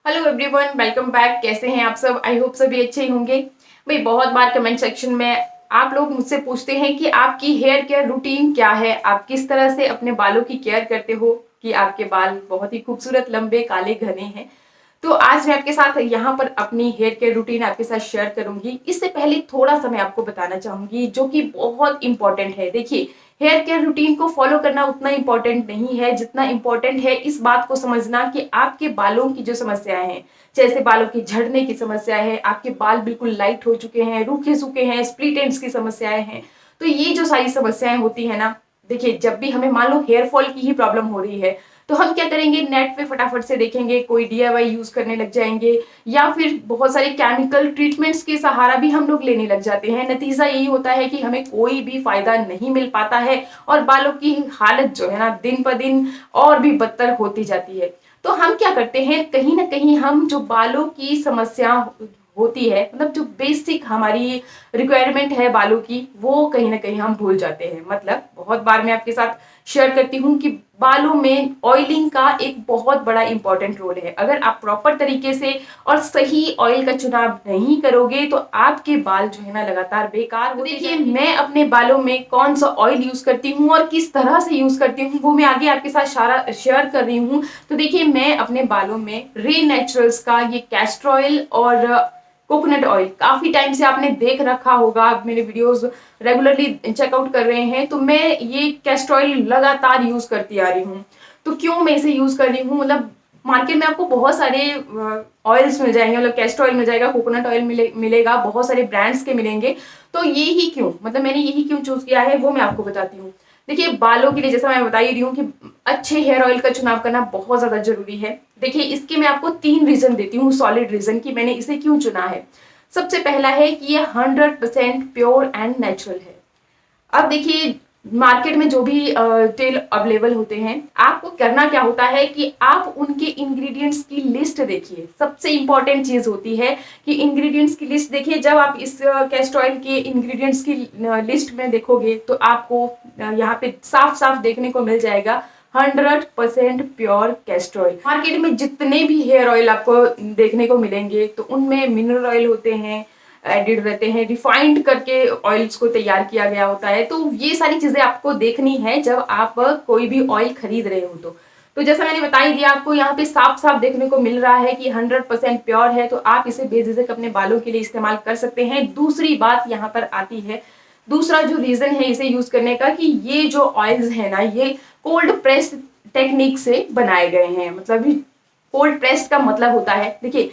Hello everyone, welcome back. कैसे हैं आप सब? आई होप सभी अच्छे ही होंगे। भाई बहुत बार कमेंट सेक्शन में आप लोग मुझसे पूछते हैं कि आपकी हेयर केयर रूटीन क्या है, आप किस तरह से अपने बालों की केयर करते हो कि आपके बाल बहुत ही खूबसूरत, लंबे, काले, घने हैं। तो आज मैं आपके साथ यहाँ पर अपनी हेयर केयर रूटीन आपके साथ शेयर करूंगी। इससे पहले थोड़ा सा मैं आपको बताना चाहूंगी जो कि बहुत इंपॉर्टेंट है। देखिए, हेयर केयर रूटीन को फॉलो करना उतना इंपॉर्टेंट नहीं है जितना इंपॉर्टेंट है इस बात को समझना कि आपके बालों की जो समस्याएं हैं, जैसे बालों की झड़ने की समस्या है, आपके बाल बिल्कुल लाइट हो चुके हैं, रूखे सूखे हैं, स्प्लिट एंड्स की समस्याएं हैं, तो ये जो सारी समस्याएं होती है ना, देखिए जब भी हमें मान लो हेयर फॉल की ही प्रॉब्लम हो रही है तो हम क्या करेंगे, नेट पे फटाफट से देखेंगे, कोई डीआईवाई यूज करने लग जाएंगे या फिर बहुत सारे केमिकल ट्रीटमेंट्स के सहारा भी हम लोग लेने लग जाते हैं। नतीजा यही होता है कि हमें कोई भी फायदा नहीं मिल पाता है और बालों की हालत जो है ना दिन पर दिन और भी बदतर होती जाती है। तो हम क्या करते हैं, कहीं ना कहीं हम जो बालों की समस्या होती है, मतलब जो बेसिक हमारी रिक्वायरमेंट है बालों की, वो कहीं ना कहीं हम भूल जाते हैं। मतलब बहुत बार मैं आपके साथ शेयर करती हूँ कि बालों में ऑयलिंग का एक बहुत बड़ा इंपॉर्टेंट रोल है। अगर आप प्रॉपर तरीके से और सही ऑयल का चुनाव नहीं करोगे तो आपके बाल जो है ना लगातार बेकार होते जाएंगे। देखिए, मैं अपने बालों में कौन सा ऑयल यूज करती हूँ और किस तरह से यूज करती हूँ वो मैं आगे आपके साथ सारा शेयर कर रही हूँ। तो देखिए, मैं अपने बालों में रे नेचुरल्स का ये कैस्टर ऑयल और कोकोनट ऑयल, काफी टाइम से आपने देख रखा होगा, आप मेरे वीडियोस रेगुलरली चेकआउट कर रहे हैं, तो मैं ये कैस्टर ऑयल लगातार यूज करती आ रही हूँ। तो क्यों मैं इसे यूज कर रही हूँ, मतलब मार्केट में आपको बहुत सारे ऑयल्स मिल जाएंगे, मतलब कैस्टर ऑयल मिल जाएगा, कोकोनट ऑयल मिलेगा, बहुत सारे ब्रांड्स के मिलेंगे। तो ये ही क्यों, मतलब मैंने यही क्यों चूज किया है वो मैं आपको बताती हूँ। देखिए, बालों के लिए जैसा मैं बता ही रही हूँ कि अच्छे हेयर ऑयल का चुनाव करना बहुत ज्यादा जरूरी है। देखिए, इसके मैं आपको 3 रीजन देती हूँ, सॉलिड रीजन, कि मैंने इसे क्यों चुना है। सबसे पहला है कि ये 100% प्योर एंड नेचुरल है। अब देखिए, मार्केट में जो भी तेल अवेलेबल होते हैं, आपको करना क्या होता है कि आप उनके इंग्रेडिएंट्स की लिस्ट देखिए। सबसे इंपॉर्टेंट चीज होती है कि इंग्रेडिएंट्स की लिस्ट देखिए। जब आप इस कैस्टर ऑयल के इंग्रेडिएंट्स की लिस्ट में देखोगे तो आपको यहाँ पे साफ साफ देखने को मिल जाएगा 100% प्योर कैस्टर ऑयल। मार्केट में जितने भी हेयर ऑयल आपको देखने को मिलेंगे तो उनमें मिनरल ऑयल होते हैं, एडिड रहते हैं, रिफाइंड करके ऑयल्स को तैयार किया गया होता है। तो ये सारी चीजें आपको देखनी है जब आप कोई भी ऑयल खरीद रहे हो। तो जैसा मैंने बता ही दिया आपको, यहाँ पे साफ साफ देखने को मिल रहा है कि 100% प्योर है, तो आप इसे बेझिझक अपने बालों के लिए इस्तेमाल कर सकते हैं। दूसरी बात यहाँ पर आती है, दूसरा जो रीजन है इसे यूज करने का, कि ये जो ऑयल्स है ना, ये कोल्ड प्रेस टेक्निक से बनाए गए हैं। मतलब कोल्ड प्रेस्ड का मतलब होता है, देखिए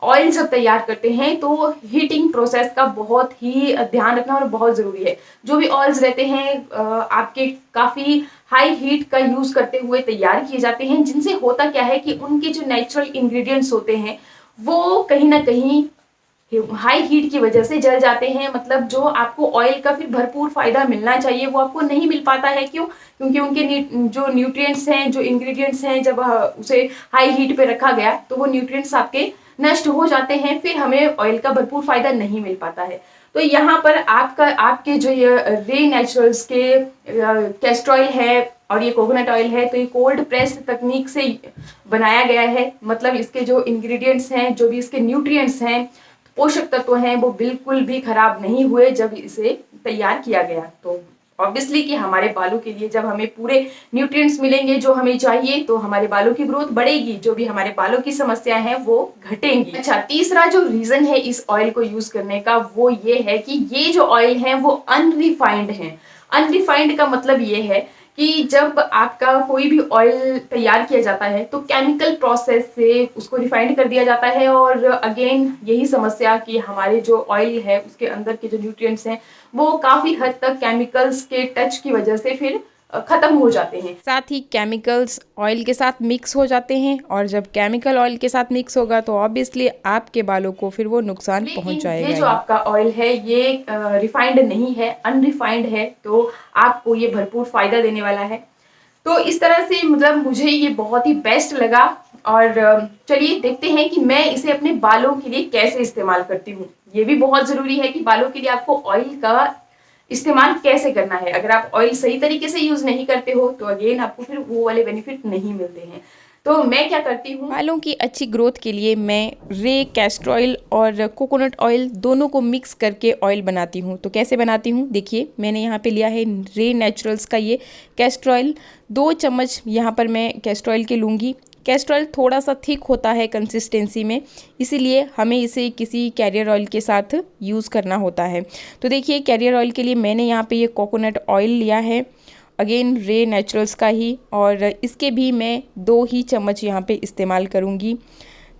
ऑयल जब तैयार करते हैं तो हीटिंग प्रोसेस का बहुत ही ध्यान रखना और बहुत जरूरी है। जो भी ऑयल्स रहते हैं आपके काफी हाई हीट का यूज करते हुए तैयार किए जाते हैं, जिनसे होता क्या है कि उनके जो नेचुरल इंग्रेडिएंट्स होते हैं वो कहीं ना कहीं हाई हीट की वजह से जल जाते हैं। मतलब जो आपको ऑयल का फिर भरपूर फायदा मिलना चाहिए वो आपको नहीं मिल पाता है। क्यों? क्योंकि उनके जो न्यूट्रिएंट्स हैं, जो इंग्रेडिएंट्स हैं, जब उसे हाई हीट पे रखा गया तो वो न्यूट्रिएंट्स आपके नष्ट हो जाते हैं, फिर हमें ऑयल का भरपूर फायदा नहीं मिल पाता है। तो यहाँ पर आपके जो ये रे नेचुरल्स के कैस्टर ऑयल है और ये कोकोनट ऑयल है, तो ये कोल्ड प्रेस्ड तकनीक से बनाया गया है। मतलब इसके जो इंग्रेडिएंट्स हैं, जो भी इसके न्यूट्रिएंट्स हैं, पोषक तत्व हैं, वो बिल्कुल भी खराब नहीं हुए जब इसे तैयार किया गया। तो ऑब्वियसली कि हमारे बालों के लिए जब हमें पूरे न्यूट्रिएंट्स मिलेंगे जो हमें चाहिए तो हमारे बालों की ग्रोथ बढ़ेगी, जो भी हमारे बालों की समस्या है वो घटेंगी। अच्छा, तीसरा जो रीजन है इस ऑयल को यूज करने का वो ये है कि ये जो ऑयल है वो अनरिफाइंड है। अनरिफाइंड का मतलब ये है कि जब आपका कोई भी ऑयल तैयार किया जाता है तो केमिकल प्रोसेस से उसको रिफाइंड कर दिया जाता है, और अगेन यही समस्या कि हमारे जो ऑयल है उसके अंदर के जो न्यूट्रिएंट्स हैं वो काफी हद तक केमिकल्स के टच की वजह से फिर खत्म हो जाते हैं। साथ ही केमिकल्स ऑयल के साथ मिक्स हो जाते हैं, और जब केमिकल ऑयल के साथ मिक्स होगा तो ऑब्वियसली आपके बालों को फिर वो नुकसान पहुंचाएगा। ये जो आपका ऑयल है ये रिफाइंड नहीं है, अनरिफाइंड है, तो आपको ये भरपूर फायदा देने वाला है। तो इस तरह से मतलब मुझे ये बहुत ही बेस्ट लगा। और चलिए देखते हैं कि मैं इसे अपने बालों के लिए कैसे इस्तेमाल करती हूँ। ये भी बहुत जरूरी है कि बालों के लिए आपको ऑयल का इस्तेमाल कैसे करना है। अगर आप ऑयल सही तरीके से यूज नहीं करते हो तो अगेन आपको फिर वो वाले बेनिफिट नहीं मिलते हैं। तो मैं क्या करती हूँ, बालों की अच्छी ग्रोथ के लिए मैं रे कैस्टर ऑयल और कोकोनट ऑयल दोनों को मिक्स करके ऑयल बनाती हूँ। तो कैसे बनाती हूँ देखिए, मैंने यहाँ पे लिया है रे नेचुरल्स का ये कैस्टर ऑयल। 2 चम्मच यहाँ पर मैं कैस्टर ऑयल के लूँगी। कैस्टर ऑयल थोड़ा सा थिक होता है कंसिस्टेंसी में, इसीलिए हमें इसे किसी कैरियर ऑयल के साथ यूज़ करना होता है। तो देखिए, कैरियर ऑयल के लिए मैंने यहाँ पे ये कोकोनट ऑयल लिया है, अगेन रे नेचुरल्स का ही, और इसके भी मैं 2 ही चम्मच यहाँ पे इस्तेमाल करूँगी।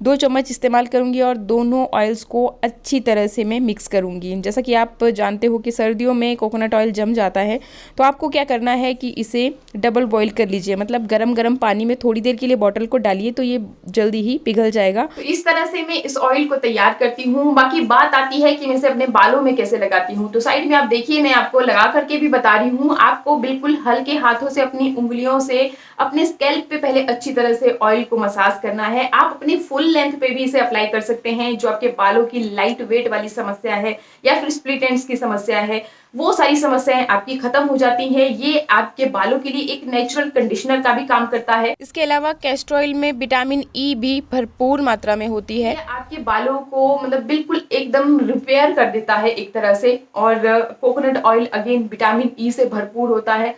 2 चम्मच इस्तेमाल करूँगी और दोनों ऑयल्स को अच्छी तरह से मैं मिक्स करूँगी। जैसा कि आप जानते हो कि सर्दियों में कोकोनट ऑयल जम जाता है, तो आपको क्या करना है कि इसे डबल बॉईल कर लीजिए, मतलब गरम गरम पानी में थोड़ी देर के लिए बॉटल को डालिए तो ये जल्दी ही पिघल जाएगा। तो इस तरह से मैं इस ऑयल को तैयार करती हूँ। बाकी बात आती है कि मैं इसे अपने बालों में कैसे लगाती हूँ। तो साइड में आप देखिए, मैं आपको लगा करके भी बता रही हूँ। आपको बिल्कुल हल्के हाथों से अपनी उंगलियों से अपने स्कैल्प पे पहले अच्छी तरह से ऑयल को मसाज करना है। आप अपनी फुल लेंथ पे भी इसे अप्लाई कर सकते हैं। जो आपके बालों की लाइट वेट वाली समस्या है या फिर स्प्लिट एंड्स की समस्या है, वो सारी समस्याएं आपकी खत्म हो जाती हैं। ये आपके बालों के लिए एक नेचुरल कंडीशनर का भी काम करता है। इसके अलावा कैस्टर ऑयल में विटामिन ई भी भरपूर मात्रा में होती है। ये आपके बालों को मतलब बिल्कुल एकदम रिपेयर कर देता है एक तरह से। और coconut oil again vitamin E से भरपूर होता है।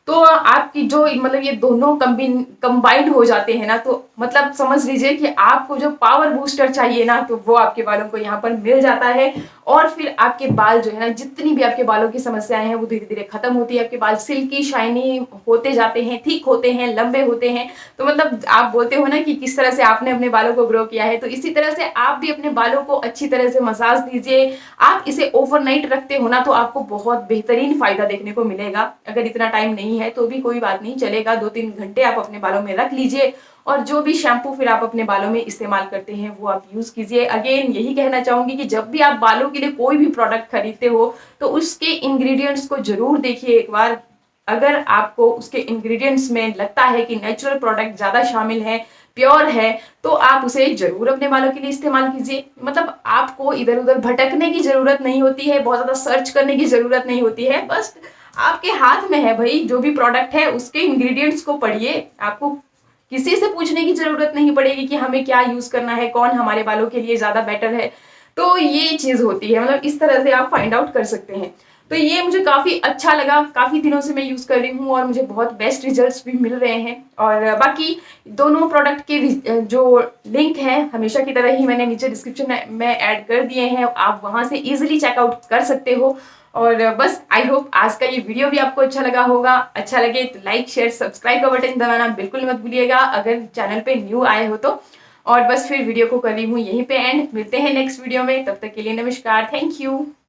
तो आपकी जो मतलब ये दोनों कंबाइंड हो जाते हैं ना, तो मतलब समझ लीजिए कि आपको जो पावर बूस्टर चाहिए ना, तो वो आपके बालों को यहाँ पर मिल जाता है। और फिर आपके बाल जो है ना, जितनी भी आपके बालों की समस्याएं हैं वो धीरे धीरे खत्म होती है। आपके बाल सिल्की शाइनी होते जाते हैं, ठीक होते हैं, लंबे होते हैं। तो मतलब आप बोलते हो ना कि किस तरह से आपने अपने बालों को ग्रो किया है, तो इसी तरह से आप भी अपने बालों को अच्छी तरह से मसाज दीजिए। आप इसे ओवरनाइट रखते हो ना, तो आपको बहुत बेहतरीन फायदा देखने को मिलेगा। अगर इतना टाइम नहीं है तो भी कोई बात नहीं, चलेगा। 2-3 घंटे आप अपने बालों में रख लीजिए और जो भी शैम्पू फिर आप अपने बालों में इस्तेमाल करते हैं वो आप यूज कीजिए। अगेन यही कहना चाहूंगी कि जब भी आप बालों के लिए कोई भी प्रोडक्ट खरीदते हो तो उसके इंग्रेडिएंट्स को जरूर देखिए एक बार। अगर आपको उसके इंग्रेडिएंट्स में लगता है कि नेचुरल प्रोडक्ट ज्यादा शामिल है, प्योर है, तो आप उसे जरूर अपने बालों के लिए इस्तेमाल कीजिए। मतलब आपको इधर उधर भटकने की जरूरत नहीं होती है, बहुत ज्यादा सर्च करने की जरूरत नहीं होती है। बस आपके हाथ में है भाई, जो भी प्रोडक्ट है उसके इंग्रेडिएंट्स को पढ़िए। आपको किसी से पूछने की जरूरत नहीं पड़ेगी कि हमें क्या यूज करना है, कौन हमारे बालों के लिए ज्यादा बेटर है। तो ये चीज होती है, मतलब इस तरह से आप फाइंड आउट कर सकते हैं। तो ये मुझे काफी अच्छा लगा, काफी दिनों से मैं यूज कर रही हूँ और मुझे बहुत बेस्ट रिजल्ट्स भी मिल रहे हैं। और बाकी दोनों प्रोडक्ट के जो लिंक है हमेशा की तरह ही मैंने नीचे डिस्क्रिप्शन में ऐड कर दिए हैं, आप वहां से इजिली चेकआउट कर सकते हो। और बस आई होप आज का ये वीडियो भी आपको अच्छा लगा होगा। अच्छा लगे तो लाइक शेयर सब्सक्राइब का बटन दबाना बिल्कुल मत भूलिएगा अगर चैनल पे न्यू आए हो तो। और बस फिर वीडियो को कर रही हूँ यहीं पे एंड। मिलते हैं नेक्स्ट वीडियो में, तब तक के लिए नमस्कार, थैंक यू।